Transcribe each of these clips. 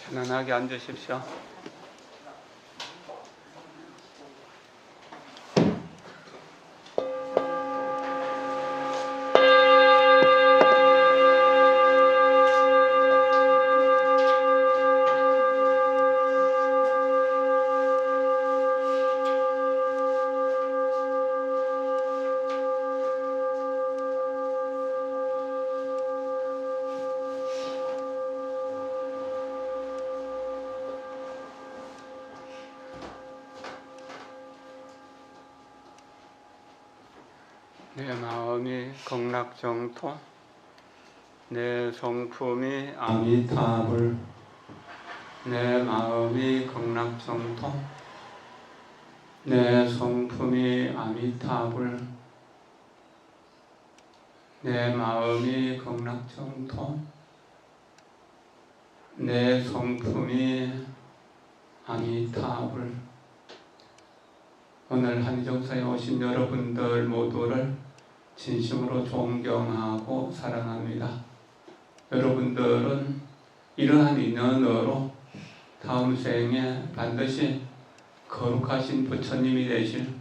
편안하게 앉으십시오. 내 마음이 극락정토, 내 성품이 아미타불. 내 마음이 극락정토, 내 성품이 아미타불. 내 마음이 극락정토, 내 성품이 아미타불. 오늘 한의정사에 오신 여러분들 모두를 진심으로 존경하고 사랑합니다. 여러분들은 이러한 인연으로 다음 생에 반드시 거룩하신 부처님이 되실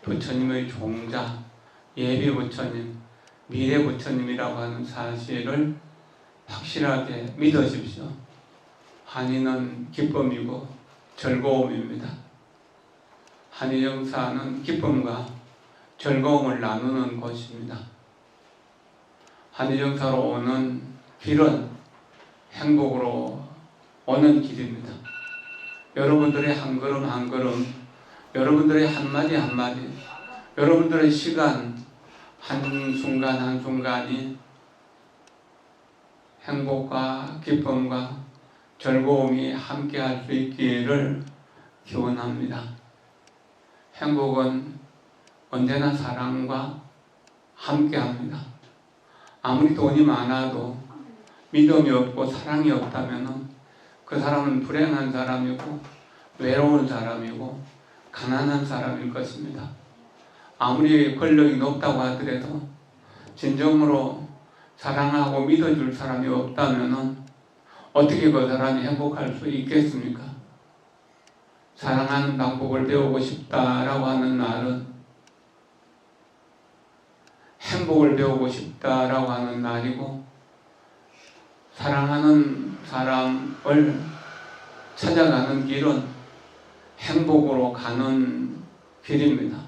부처님의 종자, 예비 부처님, 미래 부처님이라고 하는 사실을 확실하게 믿으십시오. 한의는 기쁨이고 즐거움입니다. 한의정사는 기쁨과 즐거움을 나누는 곳입니다. 한의정사로 오는 길은 행복으로 오는 길입니다. 여러분들의 한 걸음 한 걸음, 여러분들의 한마디 한마디, 여러분들의 시간 한순간 한순간이 행복과 기쁨과 즐거움이 함께할 수 있기를 기원합니다. 행복은 언제나 사랑과 함께합니다. 아무리 돈이 많아도 믿음이 없고 사랑이 없다면 그 사람은 불행한 사람이고 외로운 사람이고 가난한 사람일 것입니다. 아무리 권력이 높다고 하더라도 진정으로 사랑하고 믿어줄 사람이 없다면 어떻게 그 사람이 행복할 수 있겠습니까? 사랑하는 방법을 배우고 싶다라고 하는 날은 행복을 배우고 싶다라고 하는 날이고, 사랑하는 사람을 찾아가는 길은 행복으로 가는 길입니다.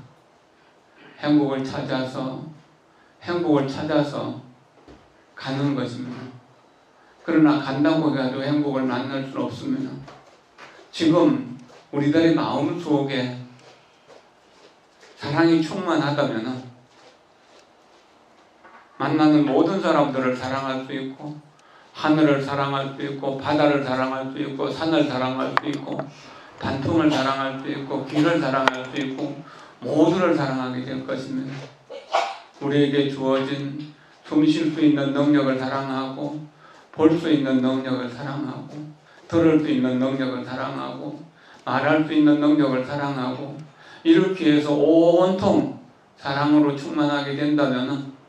행복을 찾아서 가는 것입니다. 그러나 간다고 해도 행복을 만날 수는 없습니다. 지금 우리들의 마음 속에 사랑이 충만하다면 만나는 모든 사람들을 사랑할 수 있고, 하늘을 사랑할 수 있고, 바다를 사랑할 수 있고, 산을 사랑할 수 있고, 단풍을 사랑할 수 있고, 길을 사랑할 수 있고, 모두를 사랑하게 될 것입니다. 우리에게 주어진 숨 쉴 수 있는 능력을 사랑하고, 볼 수 있는 능력을 사랑하고, 들을 수 있는 능력을 사랑하고, 말할 수 있는 능력을 사랑하고, 이렇게 해서 온통 사랑으로 충만하게 된다면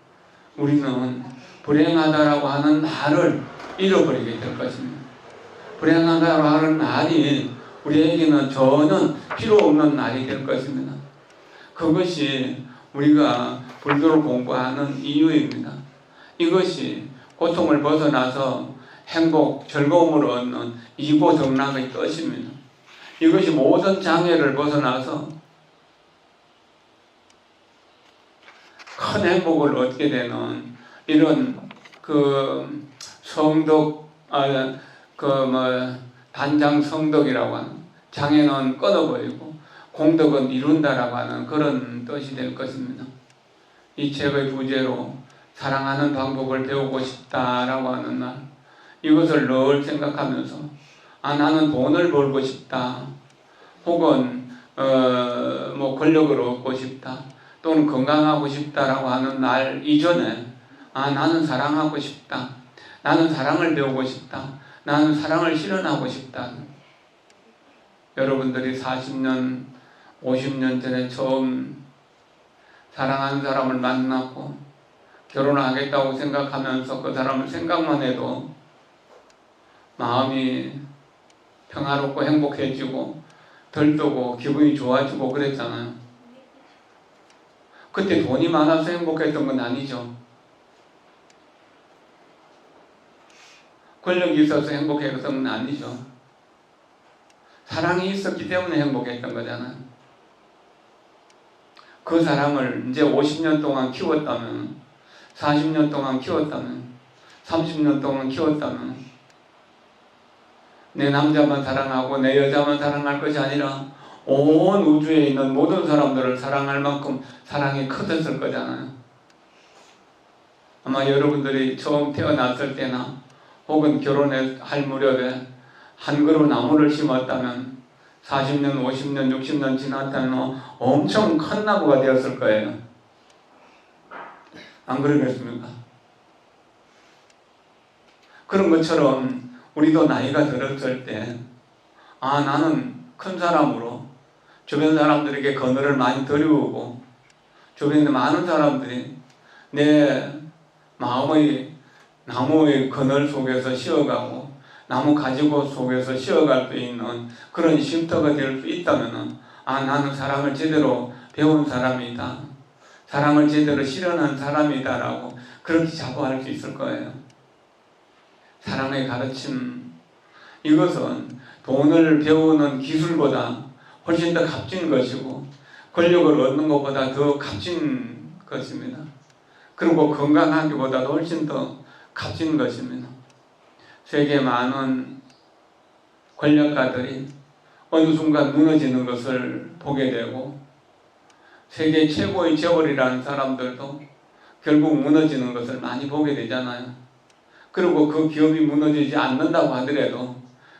우리는 불행하다라고 하는 말을 잃어버리게 될 것입니다. 불행하다라고 하는 말이 우리에게는 전혀 필요 없는 말이 될 것입니다. 그것이 우리가 불교를 공부하는 이유입니다. 이것이 고통을 벗어나서 행복, 즐거움을 얻는 이고정락의 뜻입니다. 이것이 모든 장애를 벗어나서 큰 행복을 얻게 되는 이런 성덕, 단장 성덕이라고 하는, 장애는 끊어버리고 공덕은 이룬다라고 하는 그런 뜻이 될 것입니다. 이 책의 부제로 사랑하는 방법을 배우고 싶다라고 하는 날, 이것을 늘 생각하면서 나는 돈을 벌고 싶다, 혹은 권력을 얻고 싶다, 또는 건강하고 싶다라고 하는 날 이전에 나는 사랑하고 싶다, 나는 사랑을 배우고 싶다, 나는 사랑을 실현하고 싶다. 여러분들이 40년, 50년 전에 처음 사랑하는 사람을 만나고 결혼하겠다고 생각하면서 그 사람을 생각만 해도 마음이 평화롭고 행복해지고 들뜨고 기분이 좋아지고 그랬잖아요. 그때 돈이 많아서 행복했던 건 아니죠. 권력이 있어서 행복했던 건 아니죠. 사랑이 있었기 때문에 행복했던 거잖아요. 그 사랑을 이제 50년 동안 키웠다면, 40년 동안 키웠다면, 30년 동안 키웠다면 내 남자만 사랑하고 내 여자만 사랑할 것이 아니라 온 우주에 있는 모든 사람들을 사랑할 만큼 사랑이 커졌을 거잖아요. 아마 여러분들이 처음 태어났을 때나 혹은 결혼할 무렵에 한 그루 나무를 심었다면 40년, 50년, 60년 지났다면 엄청 큰 나무가 되었을 거예요. 안 그러겠습니까? 그런 것처럼 우리도 나이가 들었을 때 나는 큰 사람으로 주변 사람들에게 그늘을 많이 드리우고 주변에 많은 사람들이 내 마음의 나무의 그늘 속에서 쉬어가고 나무 가지고 속에서 쉬어갈 수 있는 그런 쉼터가 될 수 있다면 나는 사랑을 제대로 배운 사람이다. 사랑을 제대로 실현한 사람이다 라고 그렇게 자부할 수 있을 거예요. 사랑의 가르침, 이것은 돈을 배우는 기술보다 훨씬 더 값진 것이고 권력을 얻는 것보다 더 값진 것입니다. 그리고 건강하기보다도 훨씬 더 값진 것입니다. 세계 많은 권력가들이 어느 순간 무너지는 것을 보게 되고 세계 최고의 재벌이라는 사람들도 결국 무너지는 것을 많이 보게 되잖아요. 그리고 그 기업이 무너지지 않는다고 하더라도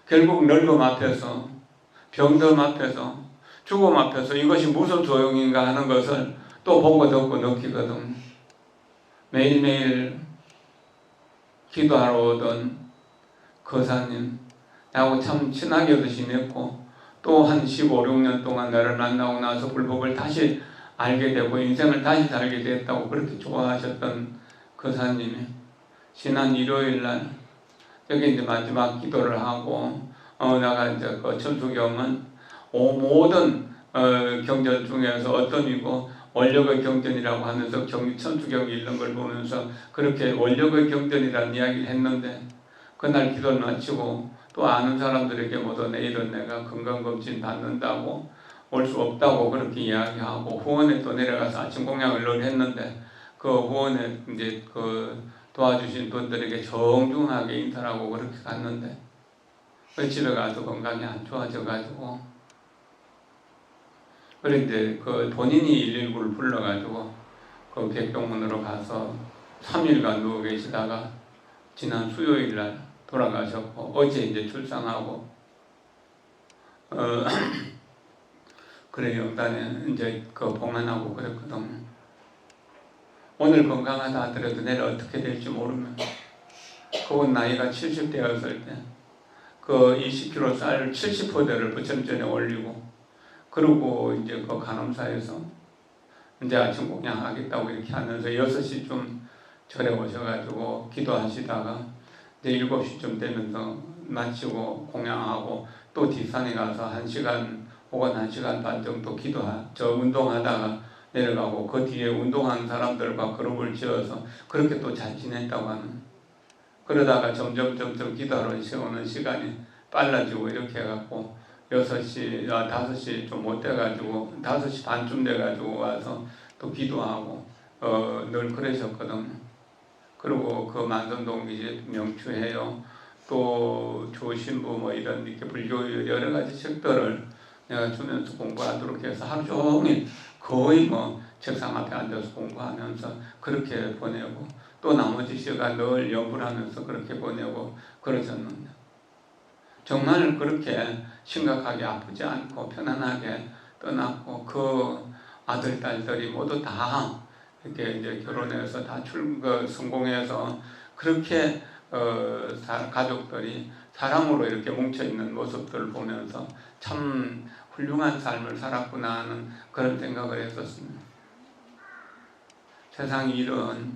결국 늙음 앞에서 병듦 앞에서 죽음 앞에서 이것이 무슨 소용인가 하는 것을 또 보고 듣고 느끼거든. 매일매일 기도하러 오던 거사님, 나하고 참 친하게도 지냈고 또 한 15, 16년 동안 나를 만나고 나서 불법을 다시 알게 되고 인생을 다시 살게 됐다고 그렇게 좋아하셨던 거사님이 지난 일요일 날 여기 이제 마지막 기도를 하고 내가 이제 그 천수경은 모든 경전 중에서 어떤이고 원력의 경전이라고 하면서 천수경이 읽는 걸 보면서 그렇게 원력의 경전이라는 이야기를 했는데 그날 기도를 마치고 또 아는 사람들에게 모두 내일은 내가 건강검진 받는다고 올 수 없다고 그렇게 이야기하고 후원에 또 내려가서 아침 공양을 늘 했는데 그 후원에 이제 그 도와주신 분들에게 정중하게 인사를 하고 그렇게 갔는데 집에 가서 건강이 안 좋아져가지고 그런데 그 본인이 119를 불러가지고 그 백병문으로 가서 3일간 누워 계시다가 지난 수요일 날 돌아가셨고 어제 이제 출산하고 그래 영단에 이제 그 봉안하고 그랬거든. 오늘 건강하다 하더라도 내일 어떻게 될지 모르면 그분 나이가 70대였을 때 그 20kg 쌀 70포대를 부천전에 올리고 그리고 이제 그 간암사에서 이제 아침 공양하겠다고 이렇게 하면서 6시쯤 절에 오셔가지고 기도하시다가 이제 7시쯤 되면서 마치고 공양하고 또 뒷산에 가서 1시간 혹은 1시간 반 정도 운동하다가 내려가고 그 뒤에 운동하는 사람들과 그룹을 지어서 그렇게 또 잘 지냈다고 하는. 그러다가 점점 기도하러 세우는 시간이 빨라지고 이렇게 해갖고 5시 좀 못 돼가지고 5시 반쯤 돼가지고 와서 또 기도하고 늘 그러셨거든. 그리고 그 만선동기 명추해요. 또 조신부 뭐 이런 이렇게 불교 여러 가지 책들을 내가 주면서 공부하도록 해서 하루 종일 거의 뭐 책상 앞에 앉아서 공부하면서 그렇게 보내고 또 나머지 시간 늘 연구를 하면서 그렇게 보내고 그러셨는데 정말 그렇게 심각하게 아프지 않고 편안하게 떠났고 그 아들, 딸들이 모두 다 이렇게 이제 결혼해서 다 성공해서 그렇게 가족들이 사랑으로 이렇게 뭉쳐있는 모습들을 보면서 참 훌륭한 삶을 살았구나 하는 그런 생각을 했었습니다. 세상 일은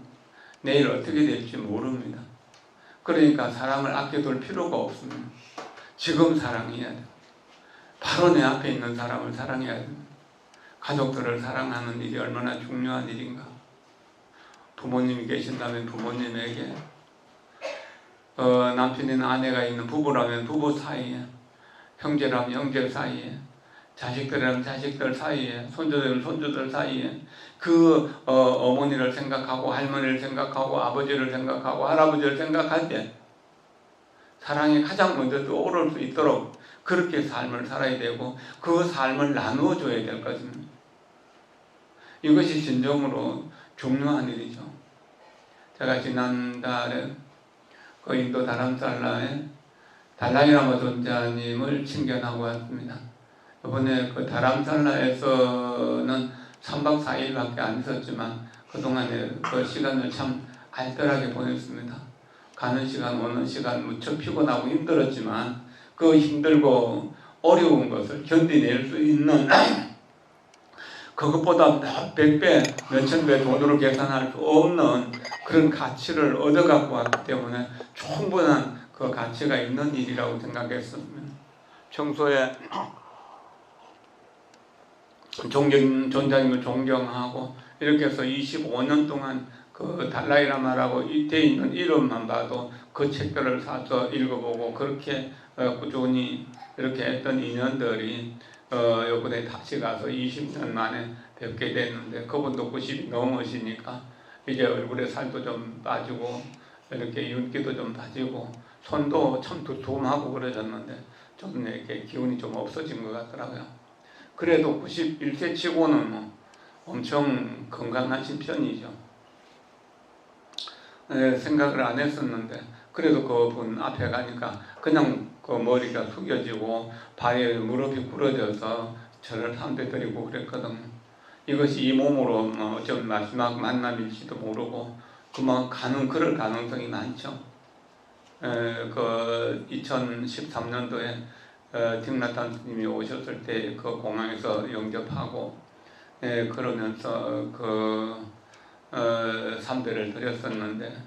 내일 어떻게 될지 모릅니다. 그러니까 사람을 아껴둘 필요가 없습니다. 지금 사랑해야 돼. 바로 내 앞에 있는 사람을 사랑해야 돼. 가족들을 사랑하는 일이 얼마나 중요한 일인가. 부모님이 계신다면 부모님에게, 남편이나 아내가 있는 부부라면 부부 사이에, 형제라면 형제 사이에, 자식들이라면 자식들 사이에, 손주들이라면 손주들 사이에, 어머니를 생각하고 할머니를 생각하고 아버지를 생각하고 할아버지를 생각할 때 사랑이 가장 먼저 떠오를 수 있도록 그렇게 삶을 살아야 되고, 그 삶을 나누어 줘야 될 것입니다. 이것이 진정으로 중요한 일이죠. 제가 지난달에 그 인도 다람살라에 달라이라마 존자님을 친견하고 왔습니다. 이번에 그 다람살라에서는 3박 4일밖에 안 있었지만 그동안에 그 시간을 참 알뜰하게 보냈습니다. 가는 시간 오는 시간 무척 피곤하고 힘들었지만 그 힘들고 어려운 것을 견디낼 수 있는 그것보다 몇백 배, 몇천 배 돈으로 계산할 수 없는 그런 가치를 얻어갖고 왔기 때문에 충분한 그 가치가 있는 일이라고 생각했습니다. 평소에 존자님을 존경하고 이렇게 해서 25년 동안 그 달라이라마라고 이때 있는 이름만 봐도 그 책들을 사서 읽어보고 그렇게 꾸준히 이렇게 했던 인연들이 요번에 다시 가서 20년 만에 뵙게 됐는데, 그분도 90이 넘으시니까 이제 얼굴에 살도 좀 빠지고 이렇게 윤기도 좀 빠지고 손도 참 두툼하고 그러셨는데 좀 이렇게 기운이 좀 없어진 것 같더라고요. 그래도 91세 치고는 뭐 엄청 건강하신 편이죠. 생각을 안 했었는데 그래도 그분 앞에 가니까 그냥 그 머리가 숙여지고 발에 무릎이 꿇어져서 절을 한대 드리고 그랬거든요. 이것이 이 몸으로 좀 마지막 만남일지도 모르고 그만 그럴 가능성이 많죠. 그 2013년도에 딩라탄스님이 오셨을 때 그 공항에서 영접하고 그러면서 그 3대를 드렸었는데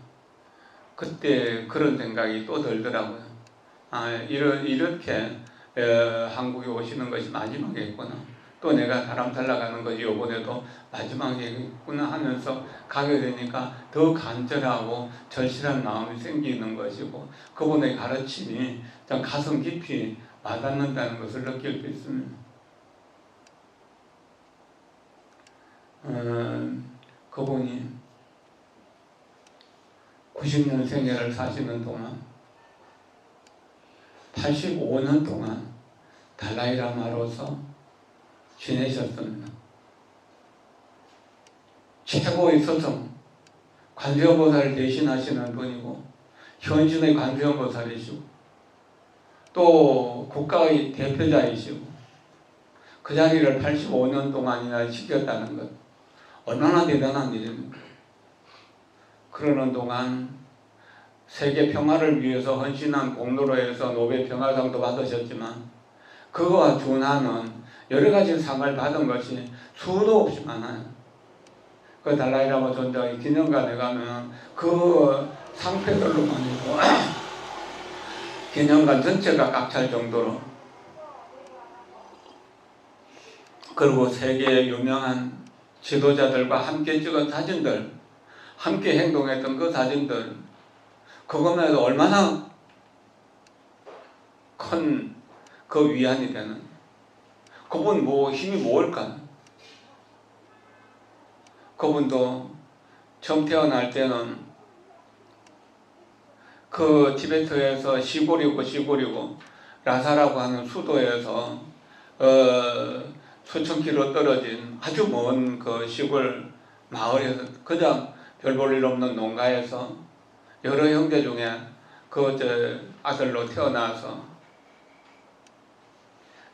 그때 그런 생각이 또 들더라고요. 이렇게 한국에 오시는 것이 마지막이겠구나. 또 내가 다람살라 가는 것이 이번에도 마지막이겠구나 하면서 가게 되니까 더 간절하고 절실한 마음이 생기는 것이고 그분의 가르침이 가슴 깊이 와닿는다는 것을 느낄 수 있습니다. 그분이 90년 생애를 사시는 동안 85년 동안 달라이라마로서 지내셨습니다. 최고의 스승, 관세음보살을 대신하시는 분이고 현신의 관세음보살이시고 또 국가의 대표자이시고 그 자리를 85년 동안이나 지켰다는 것 얼마나 대단한 일입니까? 그러는 동안 세계 평화를 위해서 헌신한 공로로 해서 노벨 평화상도 받으셨지만 그거와 준하는 여러 가지 상을 받은 것이 수도 없이 많아요. 그 달라이라마 존자의 기념관에 가면 그 상패들로만 해도 기념관 전체가 꽉 찰 정도로, 그리고 세계 유명한 지도자들과 함께 찍은 사진들, 함께 행동했던 그 사진들, 그것만 해도 얼마나 큰 그 위안이 되는, 그분 힘이 뭘까? 그분도 처음 태어날 때는 그 티베트에서 시골이고 라사라고 하는 수도에서 수천 킬로 떨어진 아주 먼 그 시골 마을에서 그냥 별 볼 일 없는 농가에서 여러 형제 중에 아들로 태어나서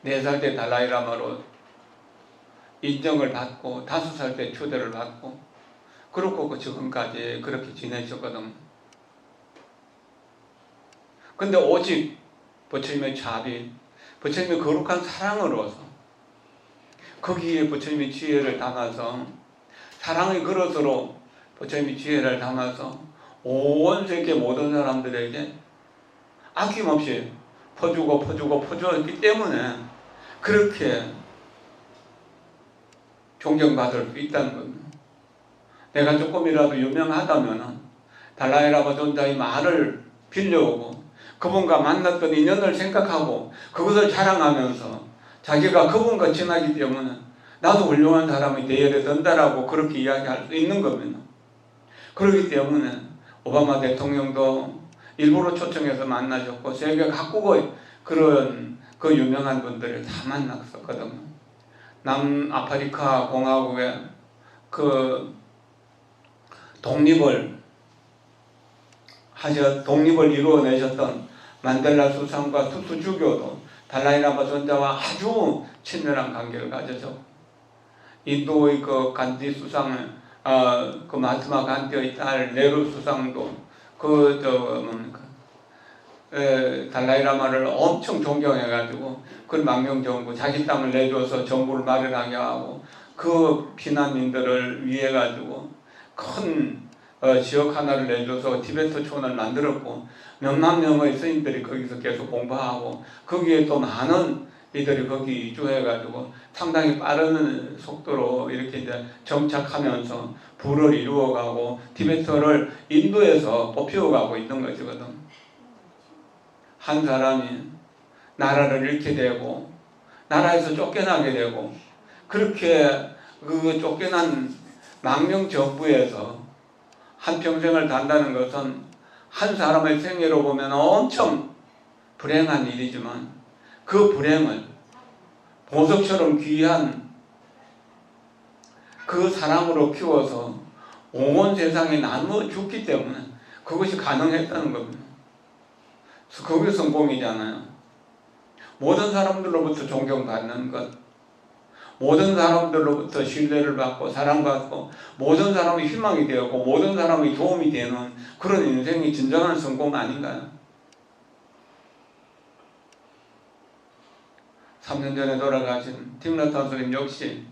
4살 때 달라이라마로 인정을 받고 5살 때 초대를 받고 그렇고 지금까지 그렇게 지내셨거든. 근데 오직 부처님의 자비, 부처님의 거룩한 사랑으로서 거기에 부처님의 지혜를 담아서, 사랑의 그릇으로 부처님의 지혜를 담아서 온 세계 모든 사람들에게 아낌없이 퍼주었기 때문에 그렇게 존경받을 수 있다는 겁니다. 내가 조금이라도 유명하다면 달라이 라마 존자의 말을 빌려오고 그분과 만났던 인연을 생각하고 그것을 자랑하면서 자기가 그분과 친하기 때문에 나도 훌륭한 사람이 되어야 된다라고 그렇게 이야기할 수 있는 겁니다. 그렇기 때문에 오바마 대통령도 일부러 초청해서 만나셨고 세계 각국의 그런 그 유명한 분들을 다 만났었거든요. 남아프리카 공화국의 그 독립을 이루어내셨던 만델라 수상과 투투 주교도 달라이라마 존자와 아주 친밀한 관계를 가져서 인도의 그 간디 수상을 그 마하트마 간디의 딸 네루 수상도 달라이라마를 엄청 존경해가지고 그 망명정부 자기 땅을 내줘서 정부를 마련하게 하고 그 피난민들을 위해 가지고 큰 지역 하나를 내줘서 티베트 촌을 만들었고 몇만 명의 스님들이 거기서 계속 공부하고 거기에 또 많은 이들이 거기 이주해가지고 상당히 빠른 속도로 이렇게 이제 정착하면서 부를 이루어가고 티베트를 인도에서 뽑혀가고 있는 것이거든. 한 사람이 나라를 잃게 되고 나라에서 쫓겨나게 되고 그렇게 그 쫓겨난 망명 정부에서 한평생을 산다는 것은 한 사람의 생애로 보면 엄청 불행한 일이지만 그 불행을 보석처럼 귀한 그 사랑으로 키워서 온 세상에 나누어 줬기 때문에 그것이 가능했다는 겁니다. 그게 성공이잖아요. 모든 사람들로부터 존경받는 것, 모든 사람들로부터 신뢰를 받고 사랑받고 모든 사람이 희망이 되었고 모든 사람이 도움이 되는 그런 인생이 진정한 성공 아닌가요? 3년 전에 돌아가신 틱나타 스님 역시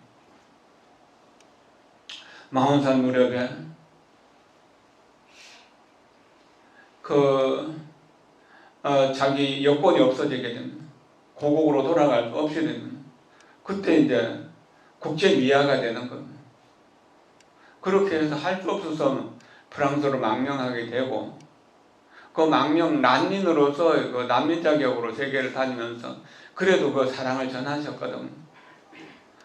마운산 무렵에 자기 여권이 없어지게 됩니다. 고국으로 돌아갈 수 없이 됩니다. 그때 이제 국제 미아가 되는 겁니다. 그렇게 해서 할 수 없어서 프랑스로 망명하게 되고 그 망명 난민으로서 그 난민 자격으로 세계를 다니면서 그래도 그 사랑을 전하셨거든요.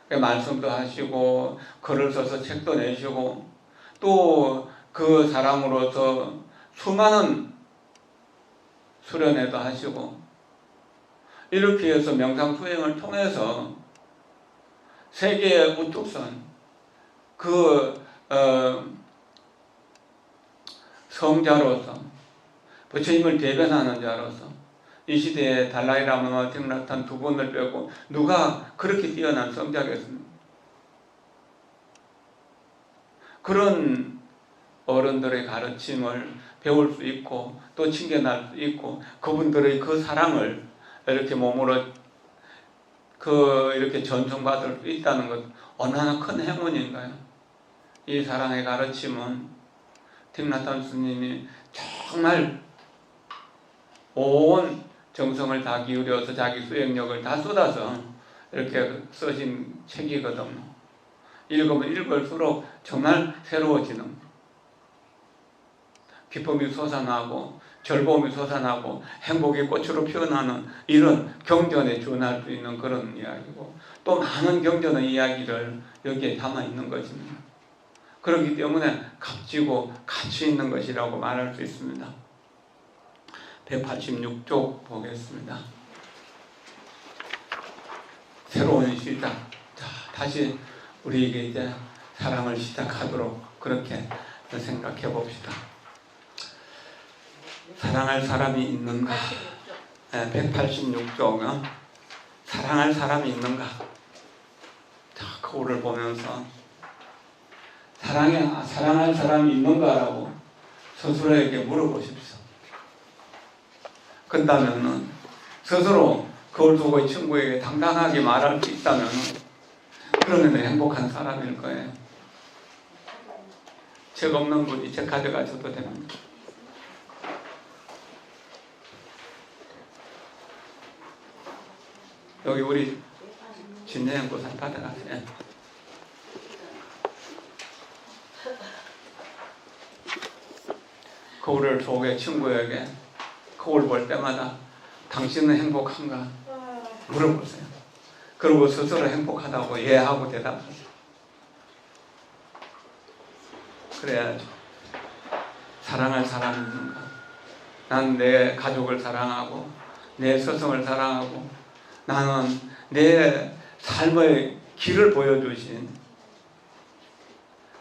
말씀도 하시고 글을 써서 책도 내시고 또 그 사랑으로서 수많은 수련회도 하시고 이렇게 해서 명상수행을 통해서 세계의 우뚝선 성자로서 부처님을 대변하는 자로서 이 시대에 달라이라마와 틱나탄 두 분을 빼고 누가 그렇게 뛰어난 성자겠습니까? 그런 어른들의 가르침을 배울 수 있고 또 챙겨날 수 있고 그분들의 그 사랑을 이렇게 몸으로 이렇게 전송받을 수 있다는 것 얼마나 큰 행운인가요? 이 사랑의 가르침은 틱나탄 스님이 정말 온 정성을 다 기울여서 자기 수행력을 다 쏟아서 이렇게 쓰신 책이거든요. 읽으면 읽을수록 정말 새로워지는 기쁨이 솟아나고 즐거움이 솟아나고 행복의 꽃으로 피어나는 이런 경전에 준할 수 있는 그런 이야기고 또 많은 경전의 이야기를 여기에 담아 있는 것입니다. 그렇기 때문에 값지고 가치 있는 것이라고 말할 수 있습니다. 186쪽 보겠습니다. 새로운 시작. 자, 다시 우리에게 이제 사랑을 시작하도록 그렇게 생각해 봅시다. 사랑할 사람이 있는가? 186쪽. 사랑할 사람이 있는가? 자, 거울을 보면서 사랑할 사람이 있는가라고 스스로에게 물어보십시오. 그렇다면 스스로 거울 속의 친구에게 당당하게 말할 수 있다면 그러면 행복한 사람일 거예요. 책 없는 분이 책 가져가셔도 됩니다. 여기 우리 진내행보상 받아가세요. 거울을 속에 친구에게 거울 볼 때마다 당신은 행복한가 물어보세요. 그리고 스스로 행복하다고 예하고 대답하세요. 그래야죠. 사랑할 사람이 있는가? 난 내 가족을 사랑하고 내 스승을 사랑하고 나는 내 삶의 길을 보여주신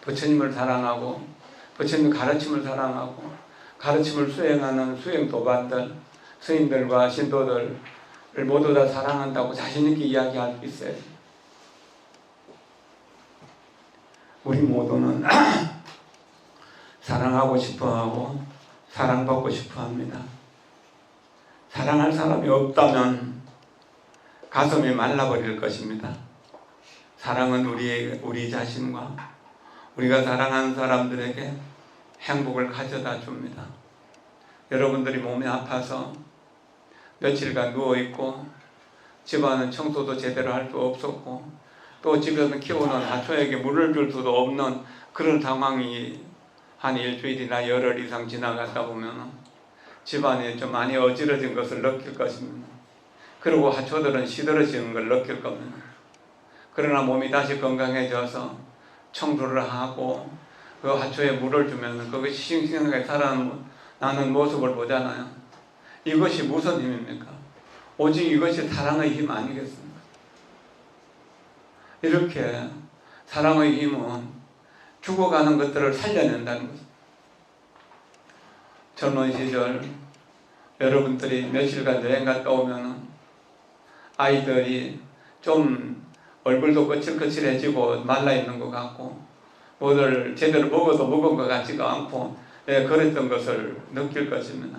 부처님을 사랑하고 부처님 가르침을 사랑하고 가르침을 수행하는 수행도반들 스님들과 신도들을 모두 다 사랑한다고 자신있게 이야기할 수 있어요. 우리 모두는 사랑하고 싶어하고 사랑받고 싶어합니다. 사랑할 사람이 없다면 가슴이 말라버릴 것입니다. 사랑은 우리 자신과 우리가 사랑하는 사람들에게 행복을 가져다 줍니다. 여러분들이 몸이 아파서 며칠간 누워있고 집안은 청소도 제대로 할 수 없었고 또 집에서 키우는 하초에게 물을 줄 수도 없는 그런 상황이 한 일주일이나 열흘 이상 지나갔다 보면 집안이 좀 많이 어지러진 것을 느낄 것입니다. 그리고 하초들은 시들어지는 걸 느낄 겁니다. 그러나 몸이 다시 건강해져서 청소를 하고 그 하초에 물을 주면 그것이 싱싱하게 살아나는 모습을 보잖아요. 이것이 무슨 힘입니까? 오직 이것이 사랑의 힘 아니겠습니까? 이렇게 사랑의 힘은 죽어가는 것들을 살려낸다는 거죠. 젊은 시절 여러분들이 며칠간 여행 갔다 오면 아이들이 좀 얼굴도 거칠거칠해지고 말라있는 것 같고 뭐를 제대로 먹어도 먹은 것 같지가 않고 그랬던 것을 느낄 것입니다.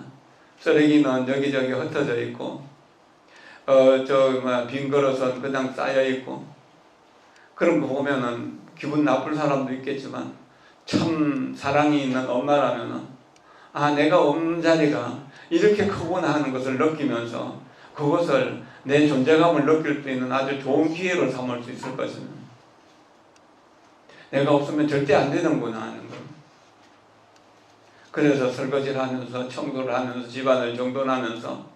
쓰레기는 여기저기 흩어져 있고 빈 그릇은 그냥 쌓여 있고 그런 거 보면은 기분 나쁠 사람도 있겠지만 참 사랑이 있는 엄마라면은 내가 없는 자리가 이렇게 크구나 하는 것을 느끼면서 그것을 내 존재감을 느낄 수 있는 아주 좋은 기회로 삼을 수 있을 것입니다. 내가 없으면 절대 안 되는구나 하는 것. 그래서 설거지를 하면서 청소를 하면서 집안을 정돈하면서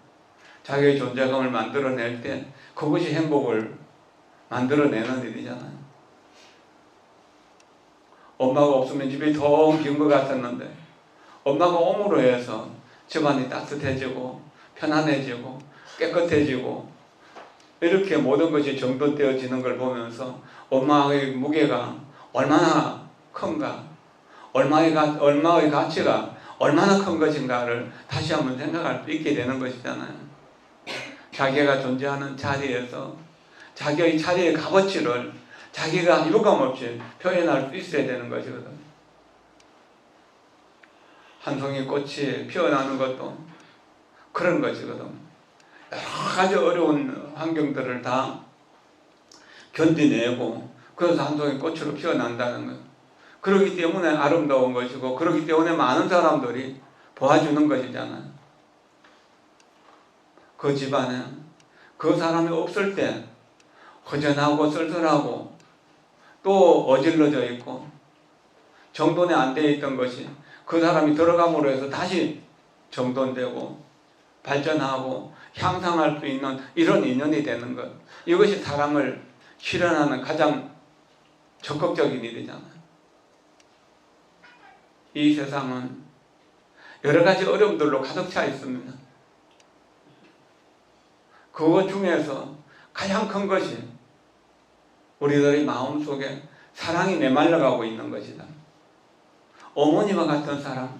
자기의 존재감을 만들어낼 때 그것이 행복을 만들어내는 일이잖아요. 엄마가 없으면 집이 더 빈 것 같았는데 엄마가 옴으로 해서 집안이 따뜻해지고 편안해지고 깨끗해지고 이렇게 모든 것이 정돈되어지는 걸 보면서 엄마의 무게가 얼마나 큰가, 얼마의 가치가 얼마나 큰 것인가를 다시 한번 생각할 수 있게 되는 것이잖아요. 자기가 존재하는 자리에서 자기의 자리의 값어치를 자기가 유감없이 표현할 수 있어야 되는 것이거든요. 한 송이 꽃이 피어나는 것도 그런 것이거든요. 여러 가지 어려운 환경들을 다 견디내고 그래서 한 송이 꽃으로 피어난다는 것. 그렇기 때문에 아름다운 것이고 그렇기 때문에 많은 사람들이 도와주는 것이잖아요. 그 집안에 그 사람이 없을 때 허전하고 쓸쓸하고 또 어질러져 있고 정돈이 안 되어 있던 것이 그 사람이 들어감으로 해서 다시 정돈되고 발전하고 향상할 수 있는 이런 인연이 되는 것. 이것이 사랑을 실현하는 가장 적극적인 일이잖아요. 이 세상은 여러 가지 어려움들로 가득 차 있습니다. 그것 중에서 가장 큰 것이 우리들의 마음속에 사랑이 메말라가고 있는 것이다. 어머니와 같은 사랑,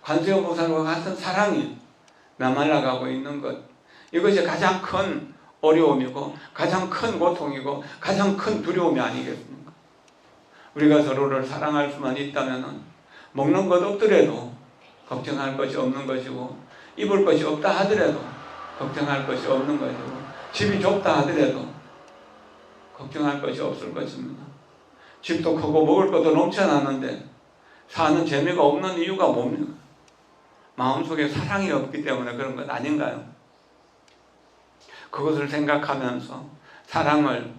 관세음보살과 같은 사랑이 메말라가고 있는 것. 이것이 가장 큰 어려움이고 가장 큰 고통이고 가장 큰 두려움이 아니겠습니까? 우리가 서로를 사랑할 수만 있다면 먹는 것 없더라도 걱정할 것이 없는 것이고 입을 것이 없다 하더라도 걱정할 것이 없는 것이고 집이 좁다 하더라도 걱정할 것이 없을 것입니다. 집도 크고 먹을 것도 넘쳐나는데 사는 재미가 없는 이유가 뭡니까? 마음속에 사랑이 없기 때문에 그런 것 아닌가요? 그것을 생각하면서 사랑을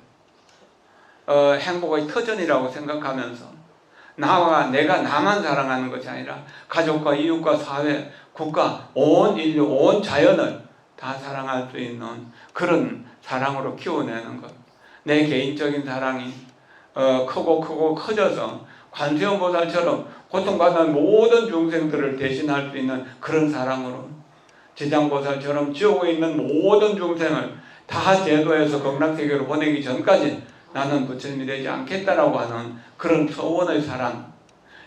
행복의 터전이라고 생각하면서 내가 나만 사랑하는 것이 아니라 가족과 이웃과 사회, 국가, 온 인류, 온 자연을 다 사랑할 수 있는 그런 사랑으로 키워내는 것. 내 개인적인 사랑이 크고 커져서 관세음보살처럼 고통받는 모든 중생들을 대신할 수 있는 그런 사랑으로, 지장보살처럼 지옥에 있는 모든 중생을 다 제도해서 극락세계로 보내기 전까지 나는 부처님이 되지 않겠다라고 하는 그런 소원의 사랑,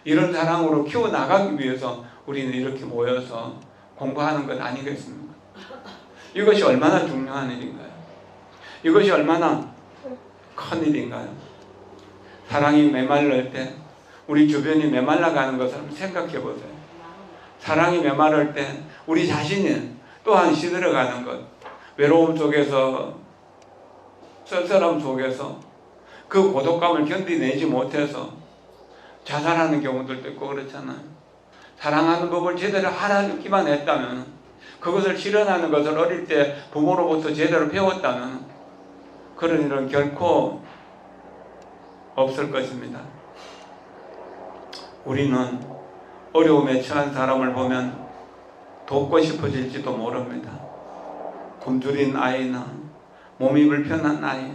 이런 사랑으로 키워나가기 위해서 우리는 이렇게 모여서 공부하는 것 아니겠습니까? 이것이 얼마나 중요한 일인가요? 이것이 얼마나 큰 일인가요? 사랑이 메말를 때, 우리 주변이 메말라가는 것을 한번 생각해 보세요. 사랑이 메마를 때 우리 자신이 또한 시들어가는 것, 외로움 속에서, 쓸쓸함 속에서 그 고독감을 견디내지 못해서 자살하는 경우들도 있고 그렇잖아요. 사랑하는 법을 제대로 알아듣기만 했다면, 그것을 실현하는 것을 어릴 때 부모로부터 제대로 배웠다면 그런 일은 결코 없을 것입니다. 우리는 어려움에 처한 사람을 보면 돕고 싶어질지도 모릅니다. 굶주린 아이나 몸이 불편한 아이,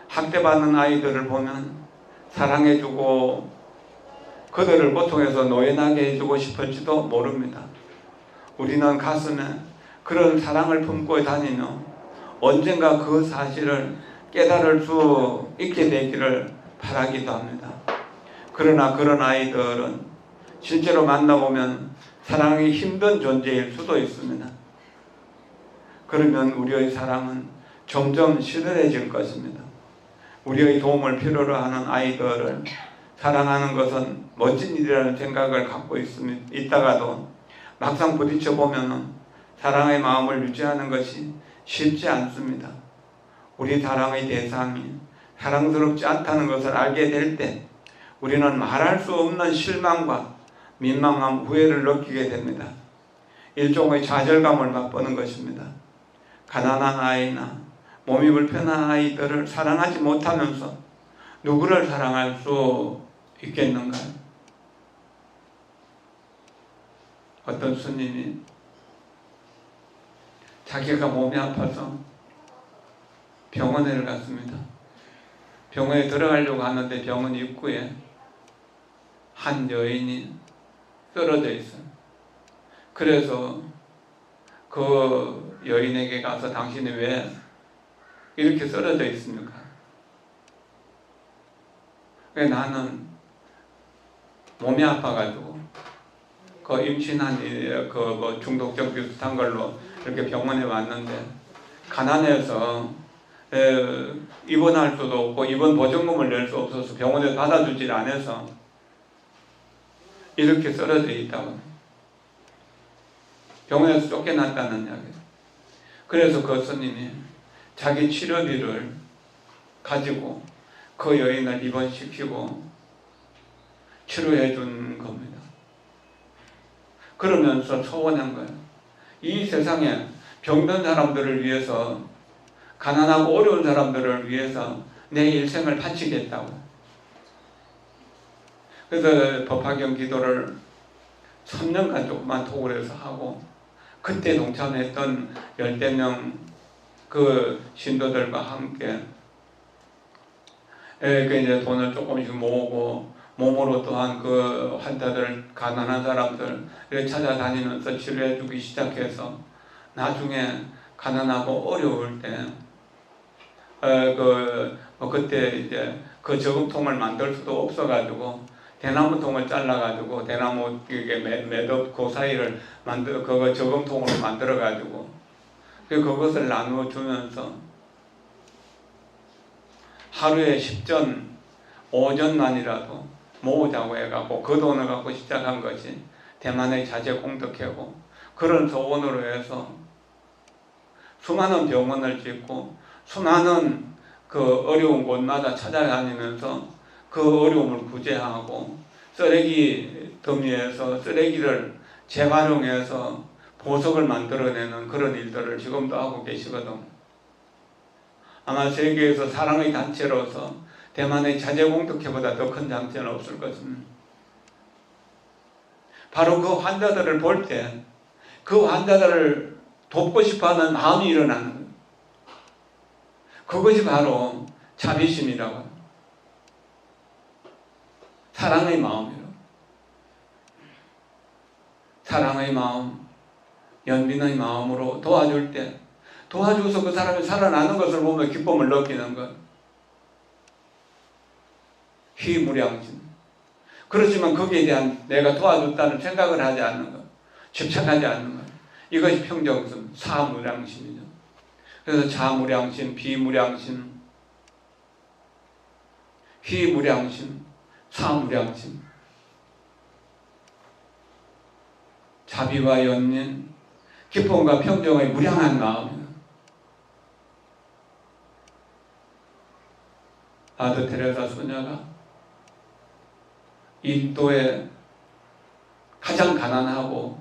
학대받는 아이들을 보면 사랑해주고 그들을 고통에서 노연하게 해주고 싶을지도 모릅니다. 우리는 가슴에 그런 사랑을 품고 다니며 언젠가 그 사실을 깨달을 수 있게 되기를 바라기도 합니다. 그러나 그런 아이들은 실제로 만나보면 사랑이 힘든 존재일 수도 있습니다. 그러면 우리의 사랑은 점점 시들해질 것입니다. 우리의 도움을 필요로 하는 아이들을 사랑하는 것은 멋진 일이라는 생각을 갖고 있다가도 막상 부딪혀 보면 사랑의 마음을 유지하는 것이 쉽지 않습니다. 우리 사랑의 대상이 사랑스럽지 않다는 것을 알게 될 때 우리는 말할 수 없는 실망과 민망함, 후회를 느끼게 됩니다. 일종의 좌절감을 맛보는 것입니다. 가난한 아이나 몸이 불편한 아이들을 사랑하지 못하면서 누구를 사랑할 수 있겠는가요? 어떤 스님이 자기가 몸이 아파서 병원에 갔습니다. 병원에 들어가려고 하는데 병원 입구에 한 여인이 쓰러져 있어요. 그래서 그 여인에게 가서 당신이 왜 이렇게 쓰러져 있습니까? 왜 나는 몸이 아파가지고 그 임신한 그 중독적 비슷한 걸로 이렇게 병원에 왔는데 가난해서 입원할 수도 없고 입원 보증금을 낼 수 없어서 병원에 받아주질 않아서 이렇게 쓰러져 있다고. 병원에서 쫓겨났다는 이야기예요. 그래서 그 스님이 자기 치료비를 가지고 그 여인을 입원시키고 치료해 준 겁니다. 그러면서 소원한 거예요. 이 세상에 병든 사람들을 위해서, 가난하고 어려운 사람들을 위해서 내 일생을 바치겠다고. 그래서 법화경 기도를 3년간 조그만 톡을 해서 하고, 그때 동참했던 10명 그 신도들과 함께 이제 돈을 조금씩 모으고 몸으로 또한 그 환자들, 가난한 사람들 찾아다니면서 치료해주기 시작해서 나중에 가난하고 어려울 때 그때 이제 그 저금통을 만들 수도 없어가지고 대나무통을 잘라가지고 대나무 매듭 그 사이를 그거 저금통으로 만들어가지고 그것을 나누어 주면서 하루에 10전, 5전만이라도 모으자고 해갖고 그 돈을 갖고 시작한 것이 대만의 자재 공덕회고, 그런 소원으로 해서 수많은 병원을 짓고 수많은 그 어려운 곳마다 찾아다니면서 그 어려움을 구제하고 쓰레기 더미에서 쓰레기를 재활용해서 보석을 만들어내는 그런 일들을 지금도 하고 계시거든. 아마 세계에서 사랑의 단체로서 대만의 자재공덕회보다 더 큰 단체는 없을 것입니다. 바로 그 환자들을 볼 때 그 환자들을 돕고 싶어하는 마음이 일어나는 거예요. 그것이 바로 자비심이라고 합니다. 사랑의 마음이라고. 사랑의 마음, 연민의 마음으로 도와줄 때 도와줘서 그 사람이 살아나는 것을 보며 기쁨을 느끼는 것. 희무량심. 그렇지만 거기에 대한 내가 도와줬다는 생각을 하지 않는 것. 집착하지 않는 것. 이것이 평정심, 사무량심이죠. 그래서 자무량심, 비무량심, 희무량심, 사무량심. 자비와 연민, 기쁨과 평정의 무량한 마음이에요. 아들 테레사 소녀가 인도의 가장 가난하고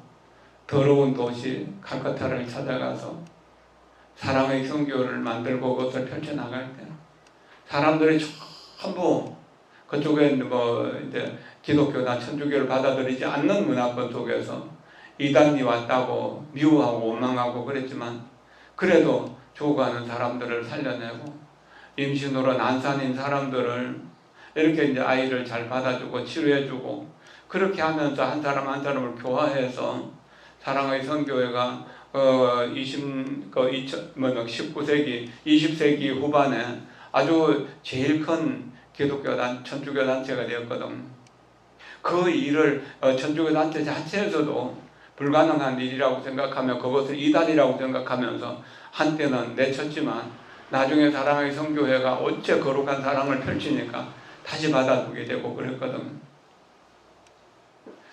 더러운 도시 칼카타를 찾아가서 사랑의 선교를 만들고 그것을 펼쳐나갈 때 사람들이 전부 그쪽에 이제 기독교나 천주교를 받아들이지 않는 문화권 속에서 이단이 왔다고 미워하고 원망하고 그랬지만 그래도 죽어가는 사람들을 살려내고 임신으로 난산인 사람들을 이렇게 이제 아이를 잘 받아주고 치료해주고 그렇게 하면서 한 사람 한 사람을 교화해서 사랑의 선교회가 19세기, 20세기 후반에 아주 제일 큰 기독교 천주교 단체가 되었거든. 그 일을 천주교 단체 자체에서도 불가능한 일이라고 생각하며 그것을 이단이라고 생각하면서 한때는 내쳤지만 나중에 사랑의 선교회가 어째 거룩한 사랑을 펼치니까 다시 받아주게 되고 그랬거든.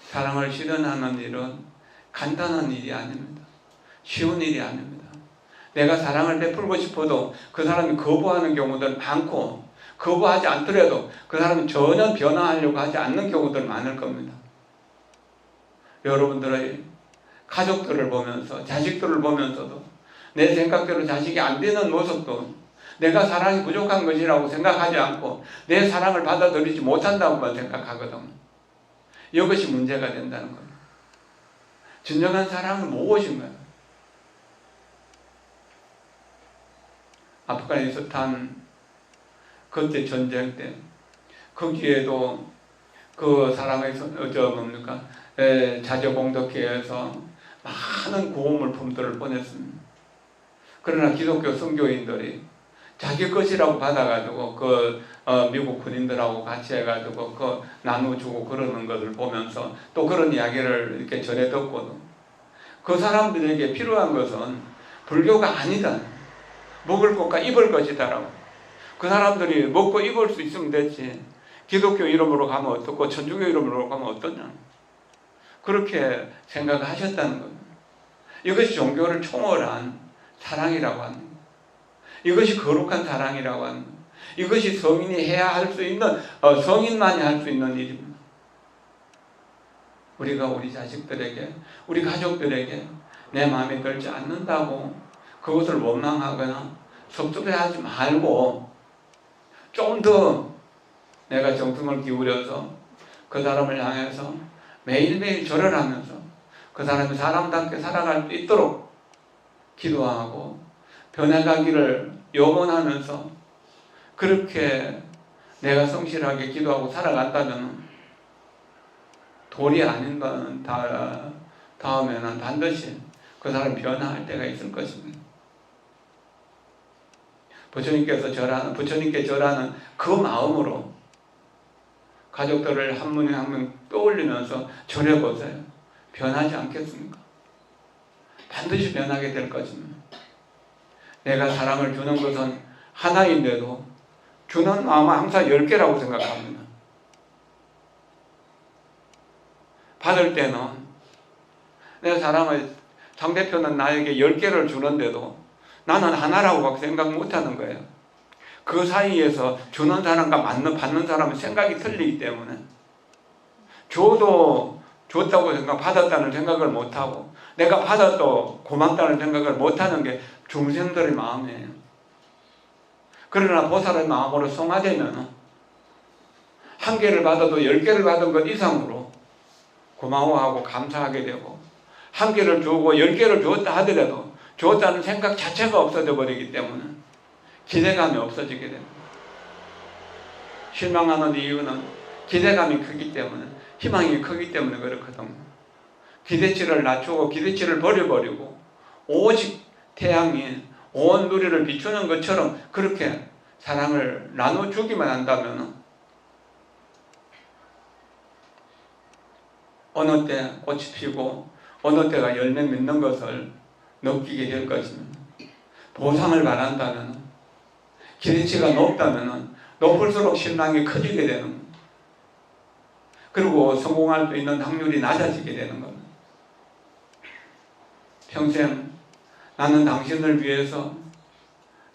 사랑을 실현하는 일은 간단한 일이 아닙니다. 쉬운 일이 아닙니다. 내가 사랑을 베풀고 싶어도 그 사람이 거부하는 경우들 많고 거부하지 않더라도 그 사람이 전혀 변화하려고 하지 않는 경우들 많을 겁니다. 여러분들의 가족들을 보면서 자식들을 보면서도 내 생각대로 자식이 안 되는 모습도 내가 사랑이 부족한 것이라고 생각하지 않고 내 사랑을 받아들이지 못한다고만 생각하거든. 이것이 문제가 된다는 겁니다. 진정한 사랑은 무엇인가요? 아프가니스탄 그때 전쟁 때 거기에도 그 사랑의 자재공덕회에서 많은 구호물품들을 보냈습니다. 그러나 기독교 선교인들이 자기 것이라고 받아가지고 미국 군인들하고 같이 해가지고 나눠주고 그러는 것을 보면서 또 그런 이야기를 이렇게 전해 듣거든. 그 사람들에게 필요한 것은 불교가 아니다. 먹을 것과 입을 것이다라고. 그 사람들이 먹고 입을 수 있으면 됐지. 기독교 이름으로 가면 어떻고 천주교 이름으로 가면 어떠냐. 그렇게 생각하셨다는 겁니다. 이것이 종교를 총월한 사랑이라고 하는 겁니다. 이것이 거룩한 사랑이라고 하는 겁니다. 이것이 성인이 해야 할 수 있는 성인만이 할 수 있는 일입니다. 우리가 우리 자식들에게 우리 가족들에게 내 마음에 들지 않는다고 그것을 원망하거나 섭섭해하지 말고 좀 더 내가 정성을 기울여서 그 사람을 향해서 매일매일 절을 하면서 그 사람이 사람답게 살아갈 수 있도록 기도하고 변해가기를 염원하면서 그렇게 내가 성실하게 기도하고 살아간다면 돌이 아닌 거는 다음에는 반드시 그 사람이 변화할 때가 있을 것입니다. 부처님께 절하는 그 마음으로 가족들을 한 분 한 분 떠올리면서 절해보세요. 변하지 않겠습니까? 반드시 변하게 될 것입니다. 내가 사랑을 주는 것은 하나인데도 주는 마음은 항상 10개라고 생각합니다. 받을 때는 내 사랑을 상대편은 나에게 10개를 주는데도 나는 하나라고 생각 못하는 거예요. 그 사이에서 주는 사람과 받는 사람은 생각이 틀리기 때문에 줘도 줬다고 받았다는 생각을 못하고 내가 받아도 고맙다는 생각을 못하는 게 중생들의 마음이에요. 그러나 보살의 마음으로 성화되면 한 개를 받아도 10개를 받은 것 이상으로 고마워하고 감사하게 되고, 한 개를 주고 10개를 주었다 하더라도 주었다는 생각 자체가 없어져 버리기 때문에 기대감이 없어지게 됩니다. 실망하는 이유는 기대감이 크기 때문에, 희망이 크기 때문에 그렇거든요. 기대치를 낮추고 기대치를 버려버리고 오직 태양이 온 누리를 비추는 것처럼 그렇게 사랑을 나눠주기만 한다면 어느 때 꽃이 피고 어느 때가 열매 맺는 것을 느끼게 될 것입니다. 보상을 바란다면, 기대치가 높다면 높을수록 실망이 커지게 되는 겁니다. 그리고 성공할 수 있는 확률이 낮아지게 되는 겁니다. 평생 나는 당신을 위해서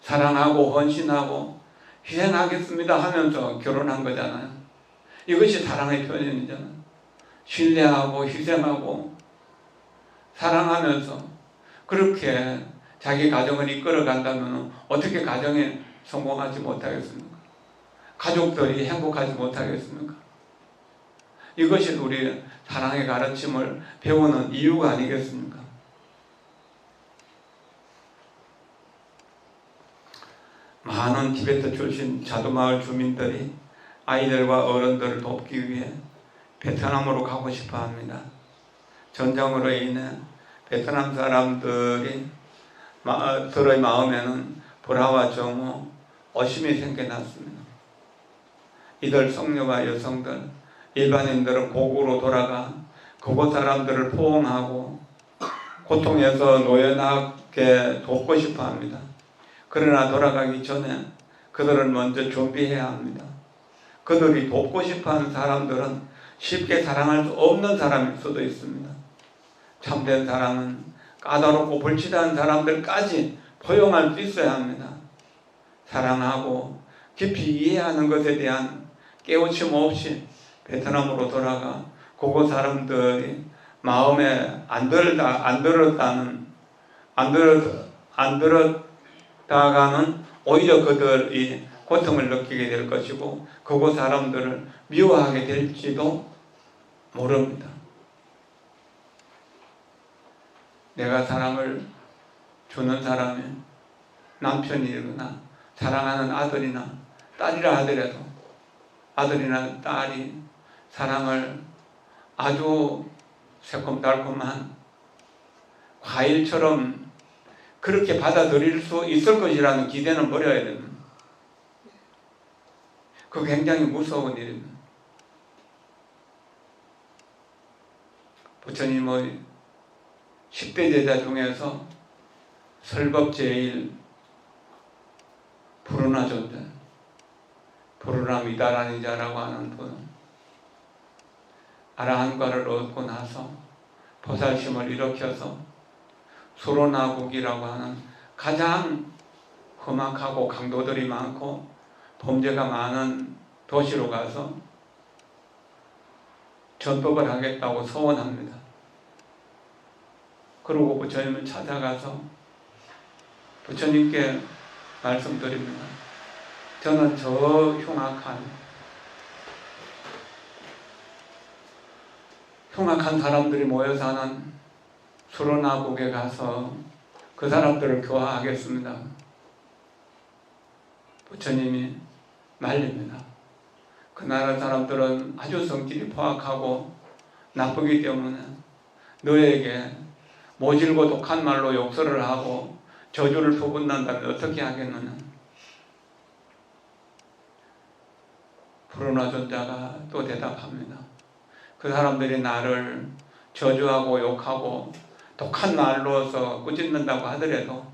사랑하고 헌신하고 희생하겠습니다 하면서 결혼한 거잖아요. 이것이 사랑의 표현이잖아요. 신뢰하고 희생하고 사랑하면서 그렇게 자기 가정을 이끌어 간다면 어떻게 가정에 성공하지 못하겠습니까? 가족들이 행복하지 못하겠습니까? 이것이 우리 사랑의 가르침을 배우는 이유가 아니겠습니까? 많은 티베트 출신 자두마을 주민들이 아이들과 어른들을 돕기 위해 베트남으로 가고 싶어 합니다. 전쟁으로 인해 베트남 사람들의 마음에는 불화와 정오, 어심이 생겨났습니다. 이들 성녀와 여성들, 일반인들은 고국으로 돌아가 그곳 사람들을 포옹하고 고통에서 노연하게 돕고 싶어 합니다. 그러나 돌아가기 전에 그들을 먼저 준비해야 합니다. 그들이 돕고 싶어하는 사람들은 쉽게 사랑할 수 없는 사람일 수도 있습니다. 참된 사랑은 까다롭고 불친한 사람들까지 포용할 수 있어야 합니다. 사랑하고 깊이 이해하는 것에 대한 깨우침 없이 베트남으로 돌아가 그곳 사람들이 마음에 안 들었다가는 오히려 그들이 고통을 느끼게 될 것이고 그곳 사람들을 미워하게 될지도 모릅니다. 내가 사랑을 주는 사람이 남편이거나 사랑하는 아들이나 딸이라 하더라도 아들이나 딸이 사랑을 아주 새콤달콤한 과일처럼 그렇게 받아들일 수 있을 것이라는 기대는 버려야 됩니다. 그거 굉장히 무서운 일입니다. 부처님의 10대 제자 중에서 설법 제일 푸르나 존재, 푸르나 미다라니자라고 하는 분은 아라한과를 얻고 나서 보살심을 일으켜서 수로나국이라고 하는 가장 험악하고 강도들이 많고 범죄가 많은 도시로 가서 전법을 하겠다고 소원합니다. 그리고 부처님을 찾아가서 부처님께 말씀드립니다. 저는 저 흉악한 사람들이 모여 사는 수로나국에 가서 그 사람들을 교화하겠습니다. 부처님이 말립니다. 그 나라 사람들은 아주 성질이 포악하고 나쁘기 때문에 너에게 모질고 독한 말로 욕설을 하고 저주를 퍼붓는다면 어떻게 하겠느냐. 푸르나 존자가 또 대답합니다. 그 사람들이 나를 저주하고 욕하고 독한 말로서 꾸짖는다고 하더라도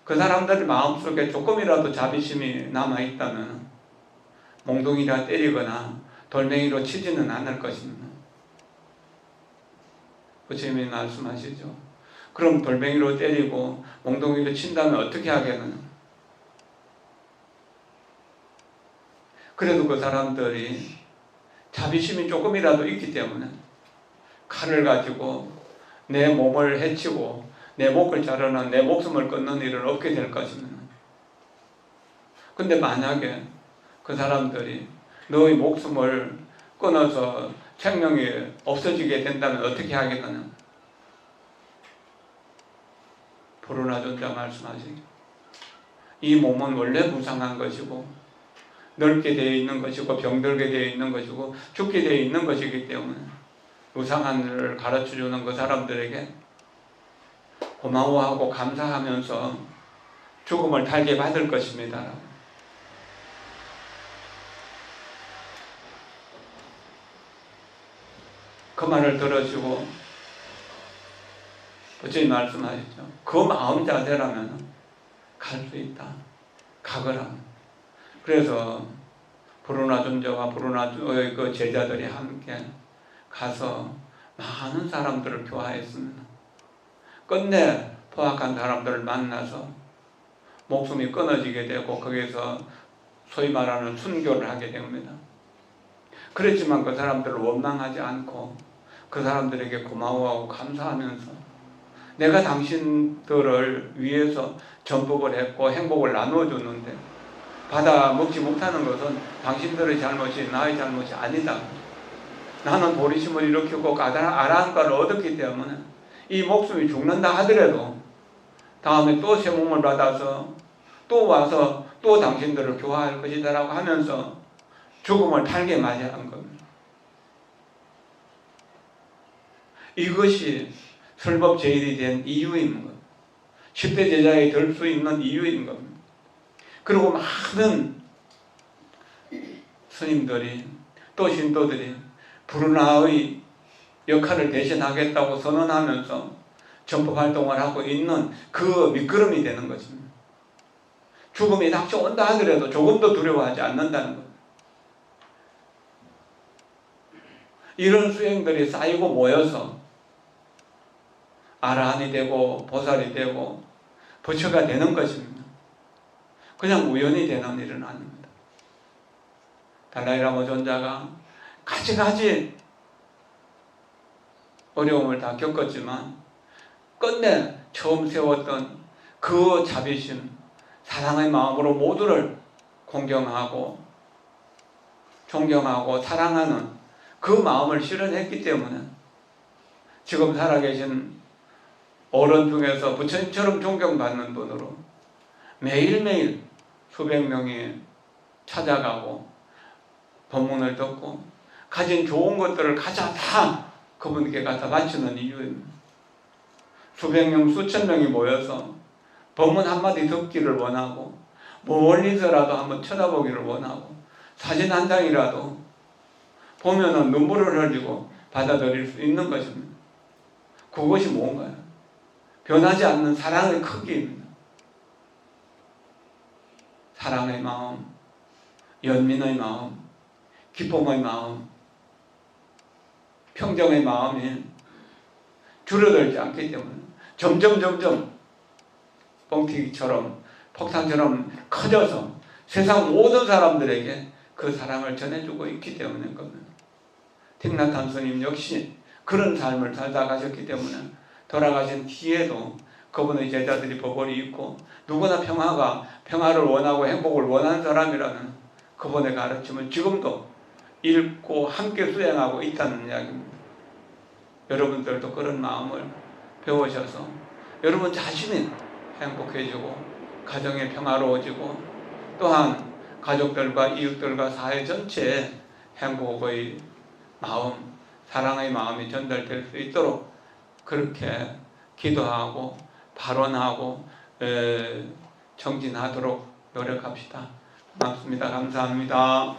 그 사람들 마음속에 조금이라도 자비심이 남아있다면 몽둥이라 때리거나 돌멩이로 치지는 않을 것입니다. 부처님이 말씀하시죠. 그럼 돌멩이로 때리고 몽둥이로 친다면 어떻게 하겠느냐. 그래도 그 사람들이 자비심이 조금이라도 있기 때문에 칼을 가지고 내 몸을 해치고 내 목을 자르는 내 목숨을 끊는 일은 없게 될 것입니다. 근데 만약에 그 사람들이 너의 목숨을 끊어서 생명이 없어지게 된다면 어떻게 하겠느냐? 불운하존자 말씀하시기, 이 몸은 원래 무상한 것이고 넓게 되어 있는 것이고 병들게 되어 있는 것이고 죽게 되어 있는 것이기 때문에 무상한 일을 가르쳐주는 그 사람들에게 고마워하고 감사하면서 죽음을 달게 받을 것입니다. 그 말을 들으시고 부처님 말씀하시죠. 그 마음 자세라면 갈 수 있다. 가거라. 그래서 불운하존자와 불운하존의 그 제자들이 함께 가서 많은 사람들을 교화했습니다. 끝내 포악한 사람들을 만나서 목숨이 끊어지게 되고 거기서 소위 말하는 순교를 하게 됩니다. 그렇지만 그 사람들을 원망하지 않고 그 사람들에게 고마워하고 감사하면서 내가 당신들을 위해서 전복을 했고 행복을 나누어줬는데 받아 먹지 못하는 것은 당신들의 잘못이 나의 잘못이 아니다. 나는 보리심을 일으키고 아라한가를 얻었기 때문에 이 목숨이 죽는다 하더라도 다음에 또 새 몸을 받아서 또 와서 또 당신들을 교화할 것이다 라고 하면서 죽음을 달게 맞이한 겁니다. 이것이 설법제일이 된 이유인 것, 10대 제자에 들 수 있는 이유인 겁니다. 그리고 많은 스님들이 또 신도들이 불운하의 역할을 대신하겠다고 선언하면서 전법활동을 하고 있는 그 밑거름이 되는 것입니다. 죽음이 닥쳐온다 하더라도 조금도 두려워하지 않는다는 것. 이런 수행들이 쌓이고 모여서 아라한이 되고 보살이 되고 부처가 되는 것입니다. 그냥 우연히 되는 일은 아닙니다. 달라이라마 존자가 가지가지 어려움을 다 겪었지만 끝내 처음 세웠던 그 자비심, 사랑의 마음으로 모두를 공경하고 존경하고 사랑하는 그 마음을 실현했기 때문에 지금 살아계신 어른 중에서 부처님처럼 존경받는 분으로 매일매일 수백 명이 찾아가고 법문을 듣고 가진 좋은 것들을 가져 다 그분께 갖다 바치는 이유입니다. 수백 명, 수천 명이 모여서 법문 한마디 듣기를 원하고 멀리서라도 한번 쳐다보기를 원하고 사진 한 장이라도 보면은 눈물을 흘리고 받아들일 수 있는 것입니다. 그것이 뭔가요? 변하지 않는 사랑의 크기입니다. 사랑의 마음, 연민의 마음, 기쁨의 마음, 평정의 마음이 줄어들지 않기 때문에 점점 뻥튀기처럼 폭탄처럼 커져서 세상 모든 사람들에게 그 사랑을 전해주고 있기 때문인 겁니다. 틱나탄 스님 역시 그런 삶을 살다 가셨기 때문에 돌아가신 뒤에도 그분의 제자들이 버벌이 있고 누구나 평화를 원하고 행복을 원하는 사람이라는 그분의 가르침을 지금도 읽고 함께 수행하고 있다는 이야기입니다. 여러분들도 그런 마음을 배우셔서 여러분 자신이 행복해지고 가정이 평화로워지고 또한 가족들과 이웃들과 사회 전체에 행복의 마음, 사랑의 마음이 전달될 수 있도록 그렇게 기도하고 발언하고 정진하도록 노력합시다. 고맙습니다. 감사합니다.